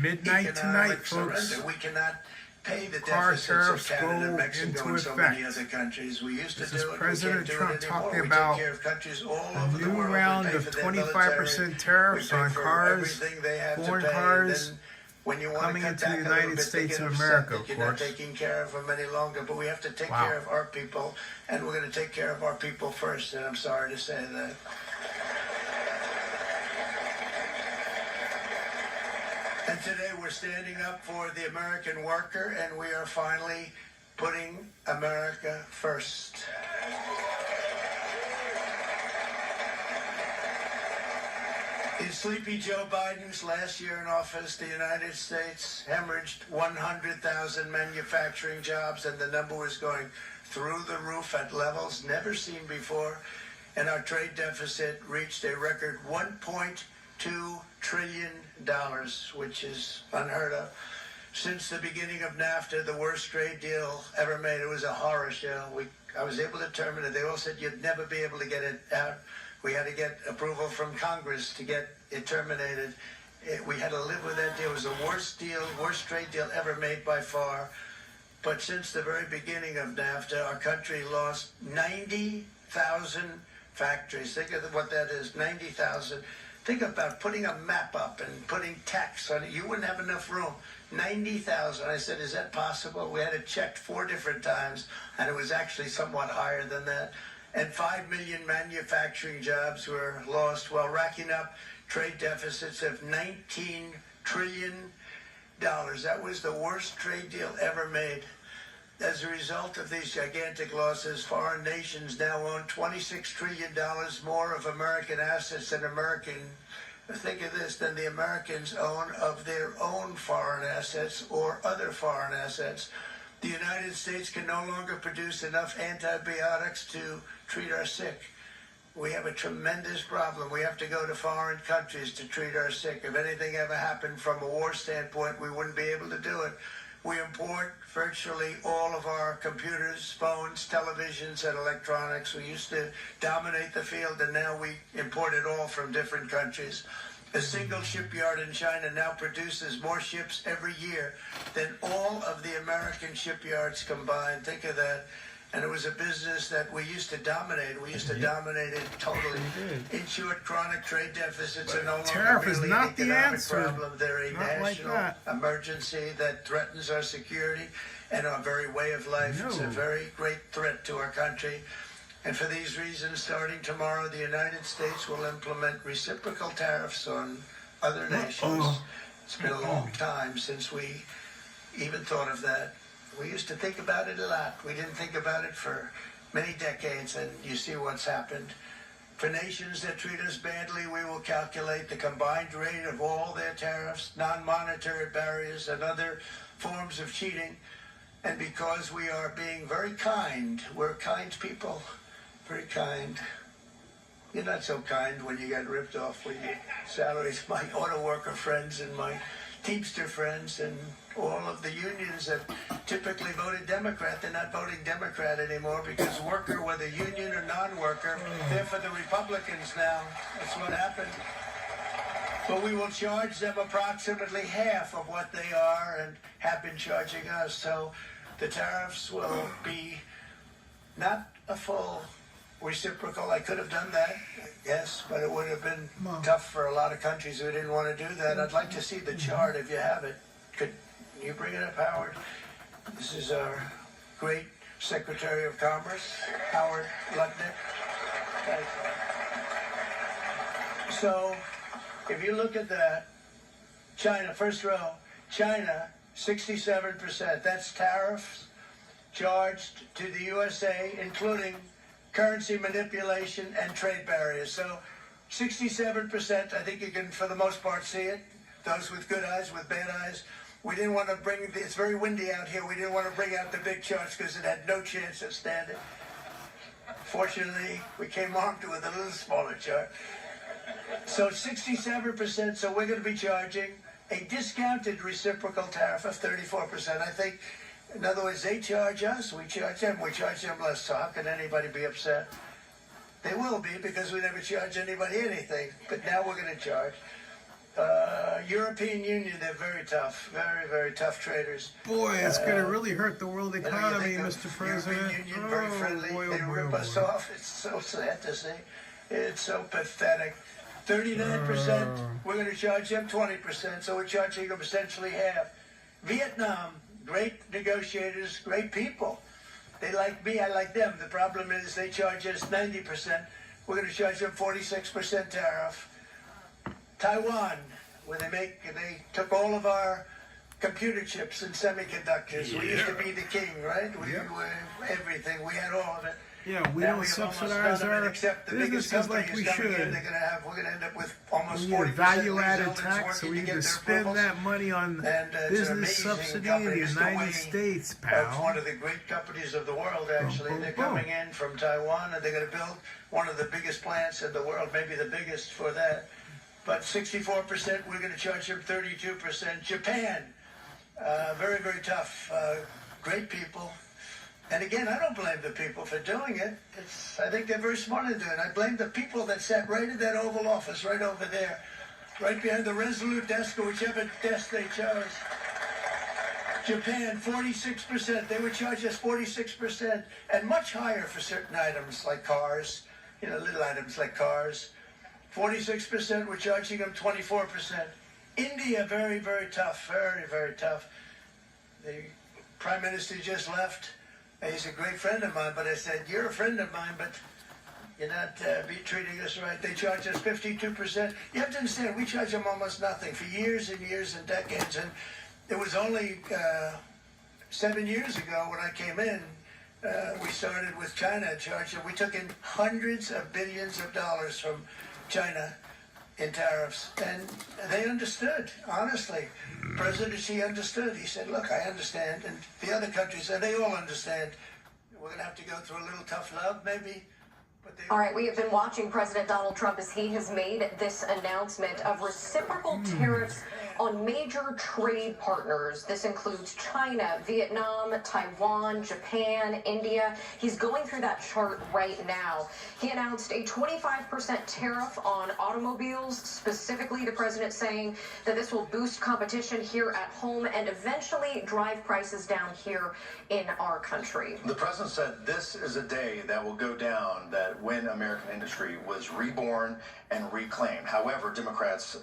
Midnight tonight, economic folks. surrender. We cannot pay the Car deficits tariffs of Canada, go Mexico, into and so many effect. other countries. We used to This do is it. We President can't do Trump it anymore. talking We about take care of countries all a over the new world. round We pay of for their 25% military. tariffs We pay on for cars, everything they have foreign to pay. cars, And then when you want coming to cut into back the a little United bit, they States get of upset America, that of you're not course. taking care of them any longer. But we have to take Wow. care of our people, and we're going to take care of our people first. And I'm sorry to say that. And today we're standing up for the American worker, and we are finally putting America first. In sleepy Joe Biden's last year in office, the United States hemorrhaged 100,000 manufacturing jobs, and the number was going through the roof at levels never seen before, and our trade deficit reached a record $1.2 trillion, which is unheard of. Since the beginning of NAFTA, the worst trade deal ever made. It was a horror show. I was able to terminate it. They all said you'd never be able to get it out. We had to get approval from Congress to get it terminated. We had to live with that deal. It was the worst deal, worst trade deal ever made by far. But since the very beginning of NAFTA, our country lost 90,000 factories. Think of what that is, 90,000. Think about putting a map up and putting text on it. You wouldn't have enough room. 90,000. I said, is that possible? We had it checked 4 different times, and it was actually somewhat higher than that. And 5 million manufacturing jobs were lost while racking up trade deficits of $19 trillion. That was the worst trade deal ever made. As a result of these gigantic losses, foreign nations now own $26 trillion more of American assets than think of this, than the Americans own of their own foreign assets or other foreign assets. The United States can no longer produce enough antibiotics to treat our sick. We have a tremendous problem. We have to go to foreign countries to treat our sick. If anything ever happened from a war standpoint, we wouldn't be able to do it. We import virtually all of our computers, phones, televisions, and electronics. We used to dominate the field, and now we import it all from different countries. A single shipyard in China now produces more ships every year than all of the American shipyards combined. Think of that. And it was a business that we used to dominate. We used to dominate it totally. In short, chronic trade deficits are no longer Tariff is really not an the economic answer. problem. They're a Not like national that. emergency that threatens our security and our very way of life. It's a very great threat to our country. And for these reasons, starting tomorrow, the United States will implement reciprocal tariffs on other nations. It's been a long time since we even thought of that. We used to think about it a lot. We didn't think about it for many decades, and you see what's happened. For nations that treat us badly, we will calculate the combined rate of all their tariffs, non-monetary barriers, and other forms of cheating. And because we are being very kind, we're kind people, very kind. You're not so kind when you get ripped off with your salaries. My auto worker friends and my Teamster friends and all of the unions that typically voted Democrat, they're not voting Democrat anymore because worker, whether union or non-worker, they're for the Republicans now. That's what happened. But we will charge them approximately half of what they are and have been charging us. So the tariffs will be not a full reciprocal. I could have done that, yes, but it would have been tough for a lot of countries who didn't want to do that. I'd like to see the chart if you have it. Could you bring it up, Howard? This is our great Secretary of Commerce, Howard Lutnick. So if you look at that, China, first row, China, 67%. That's tariffs charged to the USA, including currency manipulation and trade barriers. So 67%, I think you can, for the most part, see it. Those with good eyes, with bad eyes. We didn't want to bring, it's very windy out here, we didn't want to bring out the big charts because it had no chance of standing. Fortunately, we came armed with a little smaller chart. So 67%, so we're going to be charging a discounted reciprocal tariff of 34%. I think, in other words, they charge us, we charge them less. So how can anybody be upset? They will be, because we never charge anybody anything. But now we're going to charge. European Union, they're very tough, very, very tough traders. Boy, it's going to really hurt the world You economy, think Mr. of President. European Union, very friendly. Boy, They rip us off. It's so sad to see. It's so pathetic. 39%, we're going to charge them 20%, so we're charging them essentially half. Vietnam, great negotiators, great people. They like me, I like them. The problem is they charge us 90%. We're going to charge them 46% tariff. Taiwan, where they took all of our computer chips and semiconductors. We used to be the king, right? We were everything. We had all of it. Yeah, we now don't we have subsidize our except the biggest businesses like we should. we're going to end up with almost We need 40% a value-added tax, so we need to spend approvals. that money on business subsidy in the United States, pal. Of one of the great companies of the world, actually. Boom, boom, They're boom. coming in from Taiwan, and they're going to build one of the biggest plants in the world, maybe the biggest for that. But 64%, we're going to charge them 32%. Japan, very, very tough. Great people. And again, I don't blame the people for doing it. I think they're very smart in doing it. I blame the people that sat right in that Oval Office, right over there, right behind the Resolute desk or whichever desk they chose. Japan, 46%. They would charge us 46%, and much higher for certain items like cars, little items like cars. 46%, we're charging them 24%. India, very, very tough, very, very tough. The Prime Minister just left. He's a great friend of mine, but I said, you're a friend of mine, but you're not treating us right. They charge us 52%. You have to understand, we charge them almost nothing for years and years and decades. And it was only 7 years ago when I came in, we started with China charging. We took in hundreds of billions of dollars from China in tariffs, and they understood, honestly. President Xi understood. He said, look, I understand, and the other countries, and they all understand. We're going to have to go through a little tough love, maybe. All right, we have been watching President Donald Trump as he has made this announcement of reciprocal tariffs on major trade partners. This includes China, Vietnam, Taiwan, Japan, India. He's going through that chart right now. He announced a 25% tariff on automobiles. Specifically, the president saying that this will boost competition here at home and eventually drive prices down here in our country. The president said this is a day that will go down that when American industry was reborn and reclaimed. However, Democrats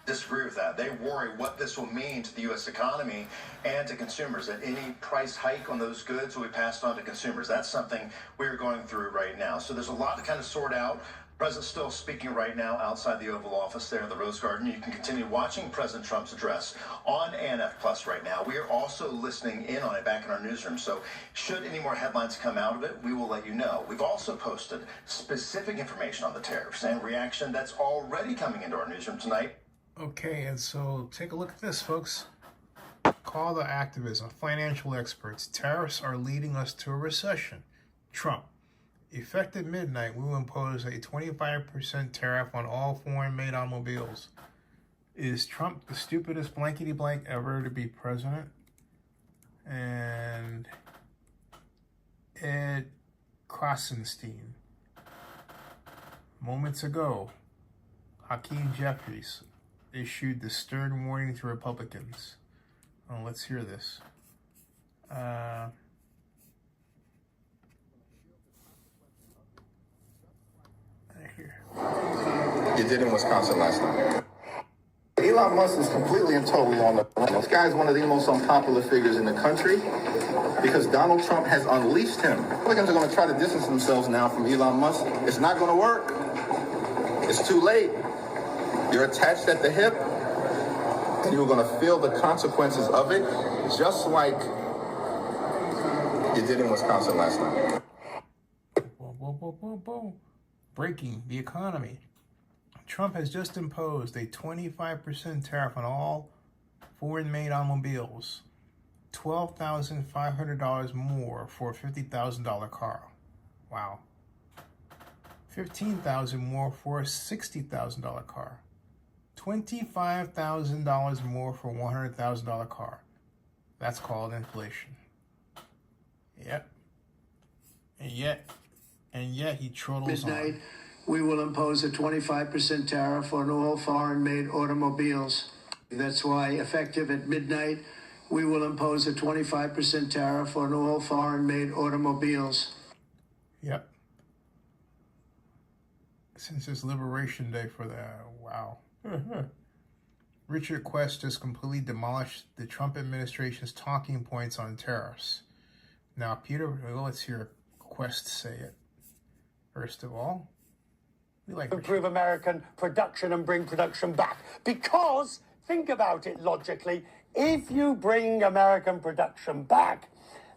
disagree with that. They worry what this will mean to the U.S. economy and to consumers, that any price hike on those goods will be passed on to consumers. That's something we're going through right now. So there's a lot to kind of sort out. The president's still speaking right now outside the Oval Office there in the Rose Garden. You can continue watching President Trump's address on ANF Plus right now. We are also listening in on it back in our newsroom. So should any more headlines come out of it, we will let you know. We've also posted specific information on the tariffs and reaction that's already coming into our newsroom tonight. Okay, and so take a look at this, folks. Call the activism, financial experts. Tariffs are leading us to a recession. Trump. Effective midnight, we will impose a 25% tariff on all foreign-made automobiles. Is Trump the stupidest blankety-blank ever to be president? And Ed Krasenstein. Moments ago, Hakeem Jeffries issued the stern warning to Republicans. Oh, let's hear this. You did in Wisconsin last night. Elon Musk is completely and totally on the run. This guy is one of the most unpopular figures in the country because Donald Trump has unleashed him. Republicans are going to try to distance themselves now from Elon Musk. It's not going to work. It's too late. You're attached at the hip, and you're going to feel the consequences of it, just like you did in Wisconsin last night. Whoa. Breaking the economy. Trump has just imposed a 25% tariff on all foreign-made automobiles, $12,500 more for a $50,000 car. Wow. $15,000 more for a $60,000 car. $25,000 more for a $100,000 car. That's called inflation. Yep. And yet he trottles midnight, on. we will impose a 25% tariff on all foreign-made automobiles. That's why, effective at midnight, we will impose a 25% tariff on all foreign-made automobiles. Yep. Since it's Liberation Day for the... Wow. Richard Quest just completely demolished the Trump administration's talking points on tariffs. Now, Peter, let's hear Quest say it. First of all, we like improve American production and bring production back. Because, think about it logically, if you bring American production back,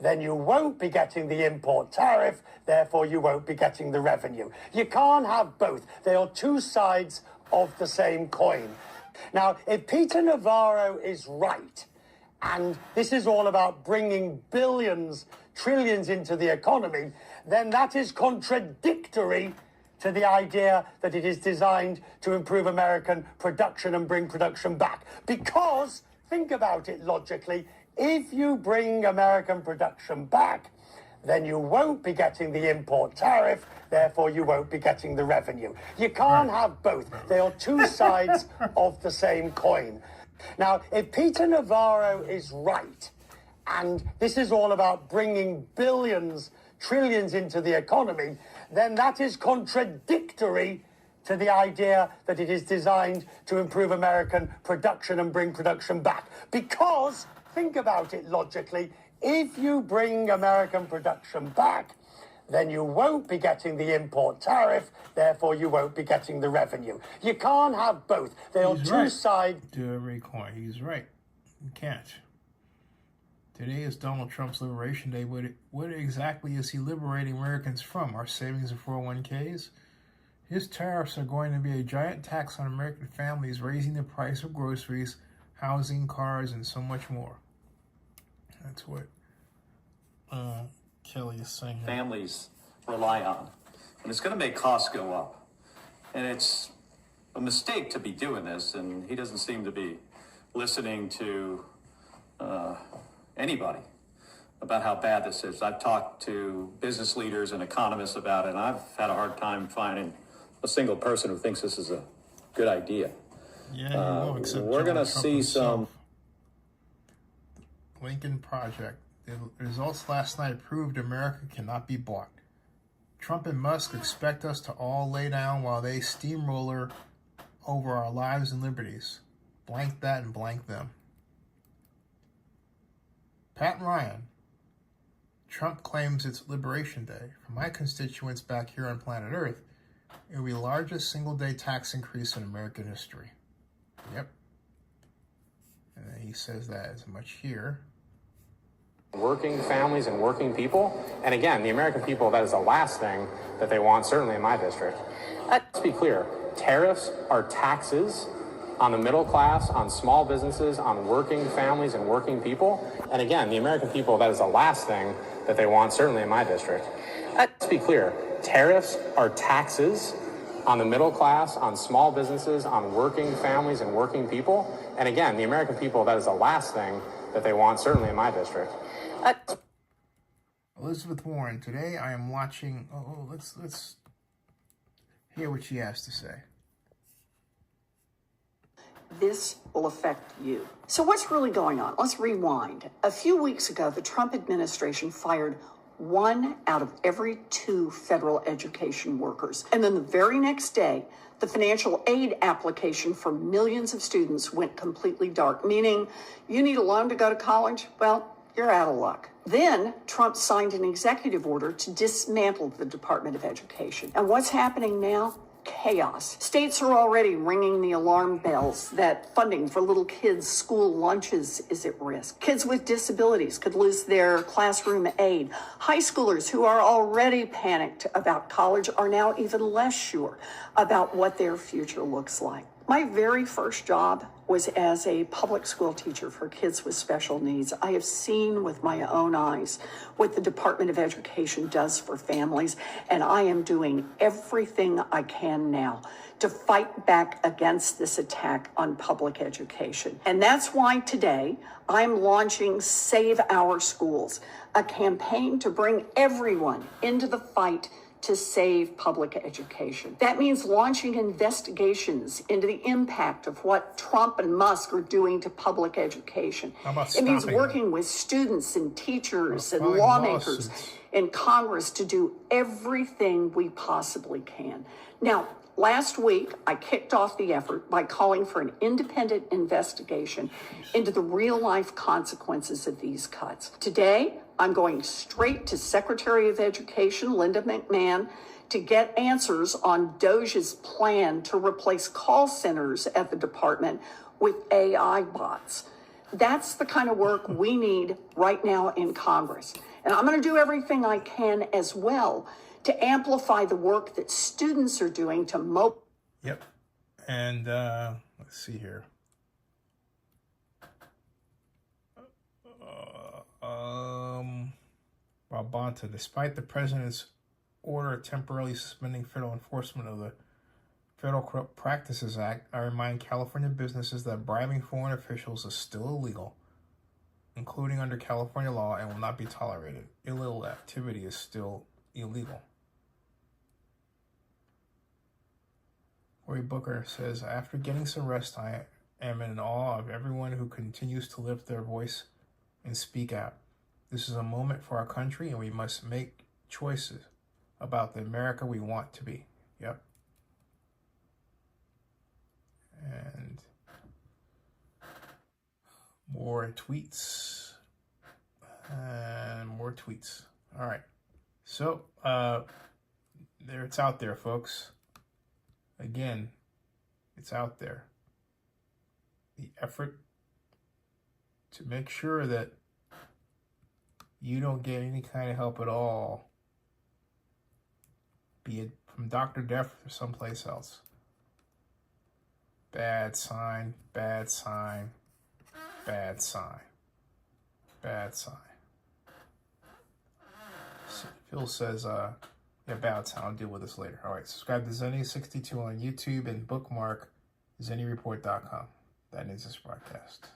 then you won't be getting the import tariff, therefore you won't be getting the revenue. You can't have both. They are two sides of the same coin. Now, if Peter Navarro is right, and this is all about bringing billions, trillions into the economy, then that is contradictory to the idea that it is designed to improve American production and bring production back. Because, think about it logically, if you bring American production back, then you won't be getting the import tariff, therefore you won't be getting the revenue. You can't have both. They are two sides of the same coin. Now, if Peter Navarro is right, and this is all about bringing billions, trillions into the economy, then that is contradictory to the idea that it is designed to improve American production and bring production back. Because, think about it logically, if you bring American production back, then you won't be getting the import tariff, therefore you won't be getting the revenue. You can't have both. They are two sides to every coin. He's right. You can't. Today is Donald Trump's Liberation Day. What exactly is he liberating Americans from? Our savings and 401ks? His tariffs are going to be a giant tax on American families, raising the price of groceries, housing, cars, and so much more. That's what Kelly is saying. Families rely on. And it's going to make costs go up. And it's a mistake to be doing this, and he doesn't seem to be listening to anybody about how bad this is. I've talked to business leaders and economists about it, and I've had a hard time finding a single person who thinks this is a good idea. Yeah, we're going to see some... Lincoln Project. The results last night proved America cannot be bought. Trump and Musk expect us to all lay down while they steamroller over our lives and liberties. Blank that and blank them. Pat and Ryan. Trump claims it's Liberation Day. For my constituents back here on planet Earth, it will be the largest single-day tax increase in American history. Yep. And then he says that as much here. Working families and working people. And again, the American people, that is the last thing that they want, certainly in my district. Let's be clear. Tariffs are taxes on the middle class, on small businesses, on working families and working people. And again, the American people, that is the last thing that they want, certainly in my district. Let's be clear. Tariffs are taxes on the middle class, on small businesses, on working families and working people. And again, the American people, that is the last thing that they want, certainly in my district. Elizabeth Warren, today I am watching... let's hear what she has to say. This will affect you. So what's really going on? Let's rewind. A few weeks ago, the Trump administration fired 1 out of every 2 federal education workers. And then the very next day, the financial aid application for millions of students went completely dark, meaning you need a loan to go to college? Well, you're out of luck. Then Trump signed an executive order to dismantle the Department of Education. And what's happening now? Chaos. States are already ringing the alarm bells that funding for little kids' school lunches is at risk. Kids with disabilities could lose their classroom aid. High schoolers who are already panicked about college are now even less sure about what their future looks like. My very first job was as a public school teacher for kids with special needs. I have seen with my own eyes what the Department of Education does for families, and I am doing everything I can now to fight back against this attack on public education. And that's why today I'm launching Save Our Schools, a campaign to bring everyone into the fight to save public education. That means launching investigations into the impact of what Trump and Musk are doing to public education. How about it means stopping working with students and teachers and filing lawmakers lawsuits in Congress to do everything we possibly can. Now, last week, I kicked off the effort by calling for an independent investigation into the real-life consequences of these cuts. Today, I'm going straight to Secretary of Education Linda McMahon to get answers on DOJ's plan to replace call centers at the department with AI bots. That's the kind of work we need right now in Congress. And I'm going to do everything I can as well to amplify the work that students are doing to Yep. And let's see here. Babanta, despite the president's order temporarily suspending federal enforcement of the Federal Corrupt Practices Act, I remind California businesses that bribing foreign officials is still illegal, including under California law, and will not be tolerated. Illegal activity is still illegal. Cory Booker says, after getting some rest, I am in awe of everyone who continues to lift their voice and speak out. This is a moment for our country, and we must make choices about the America we want to be. Yep. And more tweets. And more tweets. All right. So, there, it's out there, folks. Again, it's out there. The effort to make sure that you don't get any kind of help at all, be it from Dr. Death or someplace else. Bad sign, bad sign, bad sign, bad sign. Phil says, yeah, bad sign. I'll deal with this later. All right, subscribe to Zenny62 on YouTube and bookmark ZennyReport.com. That ends this broadcast.